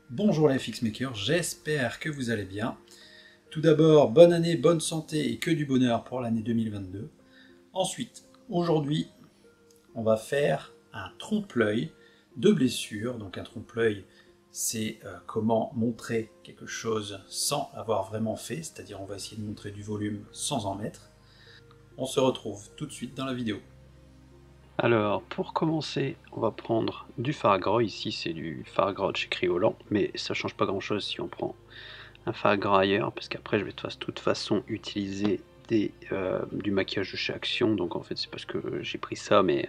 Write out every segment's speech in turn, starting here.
Bonjour les FX Makers, j'espère que vous allez bien. Tout d'abord, bonne année, bonne santé et que du bonheur pour l'année 2022. Ensuite, aujourd'hui, on va faire un trompe-l'œil de blessure. Donc un trompe-l'œil, c'est comment montrer quelque chose sans avoir vraiment fait, c'est-à-dire on va essayer de montrer du volume sans en mettre. On se retrouve tout de suite dans la vidéo. Alors, pour commencer, on va prendre du fard à gras. Ici, c'est du fard à gras de chez Criolan, mais ça change pas grand-chose si on prend un fard à gras ailleurs, parce qu'après, je vais de toute façon utiliser du maquillage de chez Action. Donc, en fait, c'est parce que j'ai pris ça, mais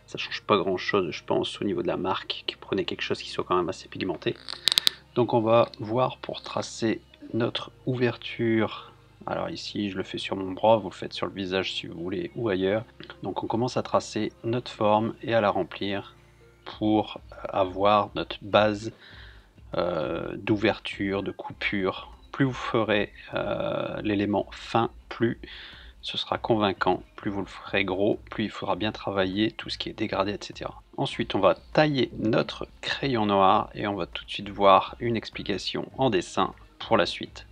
ça change pas grand-chose, je pense, au niveau de la marque, qui prenait quelque chose qui soit quand même assez pigmenté. Donc, on va voir pour tracer notre ouverture. Alors ici, je le fais sur mon bras, vous le faites sur le visage si vous voulez, ou ailleurs. Donc on commence à tracer notre forme et à la remplir pour avoir notre base d'ouverture, de coupure. Plus vous ferez l'élément fin, plus ce sera convaincant. Plus vous le ferez gros, plus il faudra bien travailler tout ce qui est dégradé, etc. Ensuite, on va tailler notre crayon noir et on va tout de suite voir une explication en dessin pour la suite.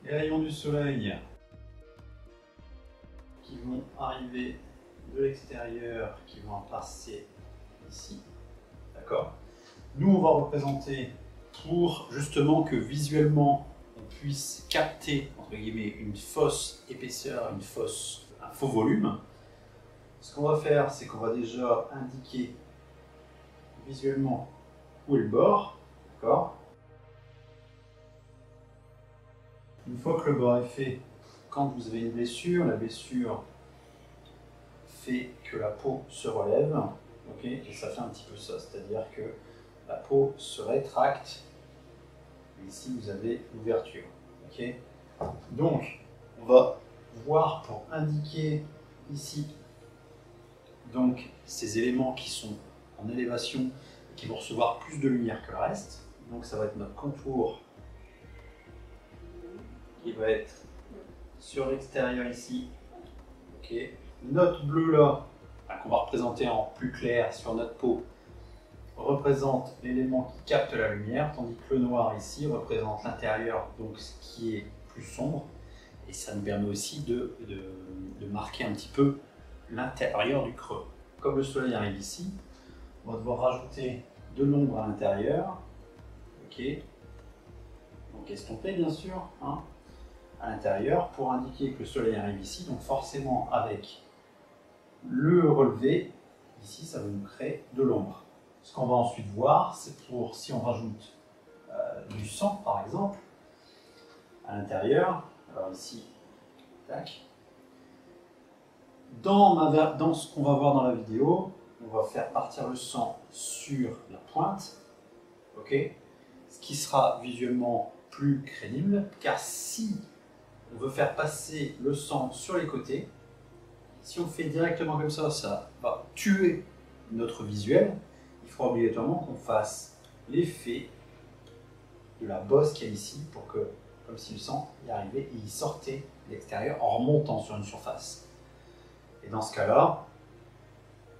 Les rayons du soleil qui vont arriver de l'extérieur, qui vont passer ici. D'accord. Nous, on va représenter pour justement que visuellement on puisse capter entre guillemets une fausse épaisseur, un faux volume. Ce qu'on va faire, c'est qu'on va déjà indiquer visuellement où est le bord. D'accord. Une fois que le bord est fait, quand vous avez une blessure, la blessure fait que la peau se relève, okay, et ça fait un petit peu ça, c'est-à-dire que la peau se rétracte, et ici vous avez l'ouverture. Okay. Donc, on va voir pour indiquer ici donc, ces éléments qui sont en élévation et qui vont recevoir plus de lumière que le reste. Donc ça va être notre contour qui va être sur l'extérieur ici. Okay. Notre bleu là, qu'on va représenter en plus clair sur notre peau, représente l'élément qui capte la lumière, tandis que le noir ici représente l'intérieur, donc ce qui est plus sombre, et ça nous permet aussi de marquer un petit peu l'intérieur du creux. Comme le soleil arrive ici, on va devoir rajouter de l'ombre à l'intérieur, ok, donc estomper bien sûr, hein, à l'intérieur, pour indiquer que le soleil arrive ici, donc forcément avec le relevé, ici ça va nous créer de l'ombre. Ce qu'on va ensuite voir, c'est pour si on rajoute du sang par exemple à l'intérieur. Alors ici, tac. Dans ce qu'on va voir dans la vidéo, on va faire partir le sang sur la pointe, ok, ce qui sera visuellement plus crédible, car si on veut faire passer le sang sur les côtés, si on fait directement comme ça va tuer notre visuel. Il faudra obligatoirement qu'on fasse l'effet de la bosse qu'il y a ici pour que, comme si le sang y arrivait et il sortait de l'extérieur en remontant sur une surface. Et dans ce cas-là,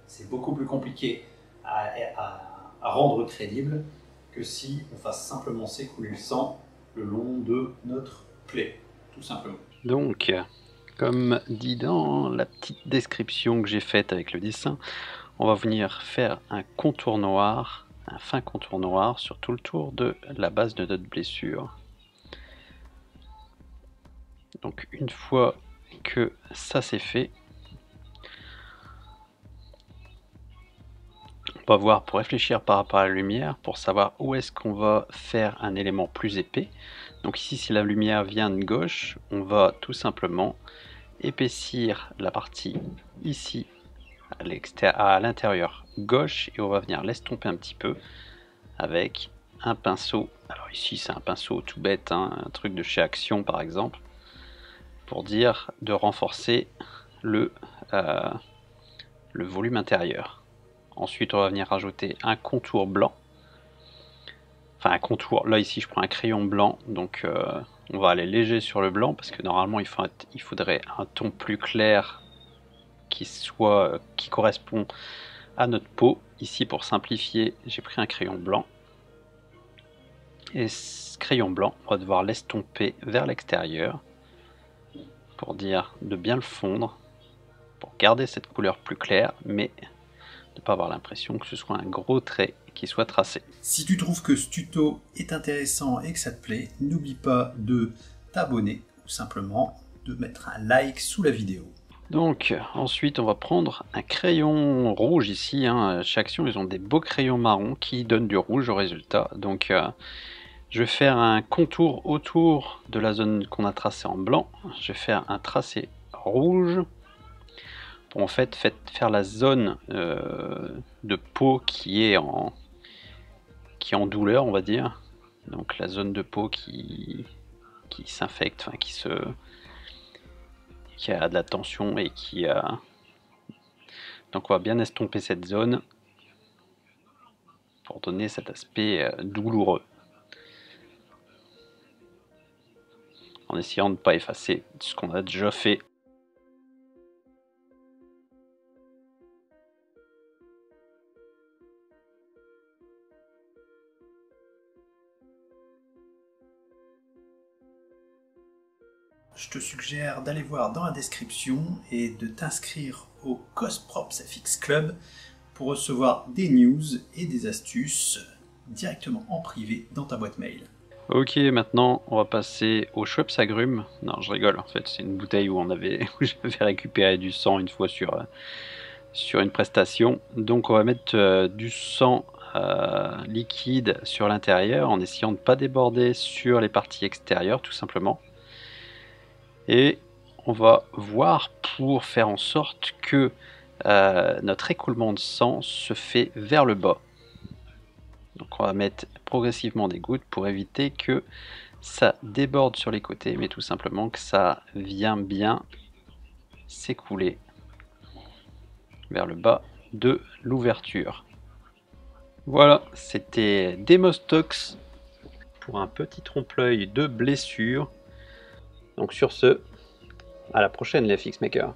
c'est beaucoup plus compliqué à rendre crédible que si on fasse simplement s'écouler le sang le long de notre plaie, tout simplement. Donc, comme dit dans la petite description que j'ai faite avec le dessin, on va venir faire un contour noir, un fin contour noir sur tout le tour de la base de notre blessure. Donc une fois que ça c'est fait, on va voir pour réfléchir par rapport à la lumière, pour savoir où est-ce qu'on va faire un élément plus épais. Donc ici, si la lumière vient de gauche, on va tout simplement épaissir la partie ici à l'intérieur gauche et on va venir l'estomper un petit peu avec un pinceau. Alors ici c'est un pinceau tout bête, hein, un truc de chez Action par exemple, pour dire de renforcer le volume intérieur. Ensuite on va venir rajouter un contour blanc, enfin un contour, là ici je prends un crayon blanc, donc on va aller léger sur le blanc parce que normalement il faudrait un ton plus clair qui correspond à notre peau. Ici pour simplifier j'ai pris un crayon blanc Et ce crayon blanc, on va devoir l'estomper vers l'extérieur pour dire de bien le fondre, pour garder cette couleur plus claire, mais de ne pas avoir l'impression que ce soit un gros trait qui soit tracé. Si tu trouves que ce tuto est intéressant et que ça te plaît, n'oublie pas de t'abonner ou simplement de mettre un like sous la vidéo. Donc ensuite on va prendre un crayon rouge ici, Chez Action ils ont des beaux crayons marrons qui donnent du rouge au résultat. Donc je vais faire un contour autour de la zone qu'on a tracée en blanc. Je vais faire un tracé rouge pour en fait faire la zone de peau qui est en douleur, on va dire. Donc la zone de peau qui s'infecte, enfin qui a de la tension et qui a... Donc on va bien estomper cette zone pour donner cet aspect douloureux. En essayant de ne pas effacer ce qu'on a déjà fait. Je te suggère d'aller voir dans la description et de t'inscrire au CosProps FX Club pour recevoir des news et des astuces directement en privé dans ta boîte mail. Ok, maintenant on va passer au Schweppes agrumes. Non, je rigole, en fait c'est une bouteille où j'avais récupéré du sang une fois sur une prestation. Donc on va mettre du sang liquide sur l'intérieur en essayant de ne pas déborder sur les parties extérieures tout simplement. Et on va voir pour faire en sorte que notre écoulement de sang se fait vers le bas. Donc on va mettre progressivement des gouttes pour éviter que ça déborde sur les côtés, mais tout simplement que ça vient bien s'écouler vers le bas de l'ouverture. Voilà, c'était Demostox pour un petit trompe-l'œil de blessure. Donc sur ce, à la prochaine les FX Makers.